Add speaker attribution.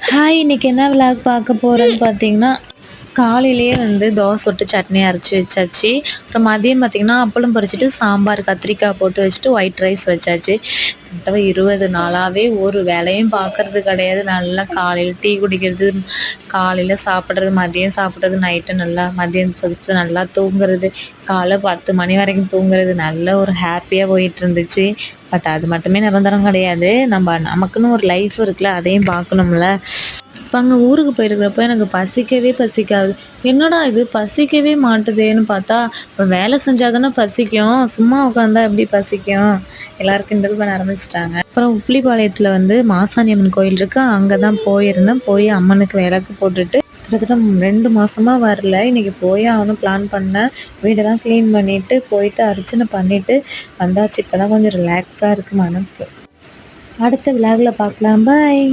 Speaker 1: Hi! இன்னைக்கு என்ன vlog பார்க்க போறோம்ன்னு பார்த்தீங்கன்னா, காலையிலேயே வந்து தோசை சுட்டு சட்னி அரைச்சு வச்சாச்சு. அப்புறம் மதியம் பார்த்தீங்கன்னா, அப்பளம் பொரிச்சுட்டு சாம்பார் கத்திரிக்காய் போட்டு வச்சுட்டு ஒயிட் ரைஸ் வச்சாச்சு. கிட்டத்தட்ட 20 நாளாவே ஒரு வேலையும் பார்க்கறது கிடையாது. நல்லா காலையில டீ குடிக்கிறது, காலையில சாப்பிட்றது, மதியம் சாப்பிட்றது, நைட்டு நல்லா மதியம் பொறுத்து நல்லா தூங்குறது, காலைல 10 மணி வரைக்கும் தூங்குறது, நல்ல ஒரு ஹேப்பியா போயிட்டுருந்துச்சு. பட் அது மட்டுமே நிரந்தரம் கிடையாது. நமக்குன்னு ஒரு லைஃப் இருக்குல்ல, அதையும் பார்க்கணும்ல. இப்ப அங்க ஊருக்கு போயிருக்கிறப்ப எனக்கு பசிக்கவே பசிக்காது. என்னடா இது பசிக்கவே மாட்டுதேன்னு பார்த்தா, இப்ப வேலை செஞ்சா தானே பசிக்கும். சும்மா உட்காந்தா எப்படி பசிக்கும்? எல்லாரும் கிண்டல் பண்ண ஆரம்பிச்சுட்டாங்க. அப்புறம் உப்பிலிபாளையத்துல வந்து மாசாணி அம்மன் கோயில் இருக்கு. அங்க தான் போயிருந்தேன். போய் அம்மனுக்கு விளக்கு போட்டுட்டு கிட்டத்தட்ட 2 மாசமா வரல. இன்னைக்கு போயே ஆகணும் பிளான் பண்ணேன். வீடெல்லாம் கிளீன் பண்ணிட்டு, போயிட்டு அர்ச்சனை பண்ணிட்டு வந்தாச்சு. இப்பதான் கொஞ்சம் ரிலாக்ஸா இருக்கு மனசு. அடுத்த விலாக்ல பார்க்கலாம். பாய்.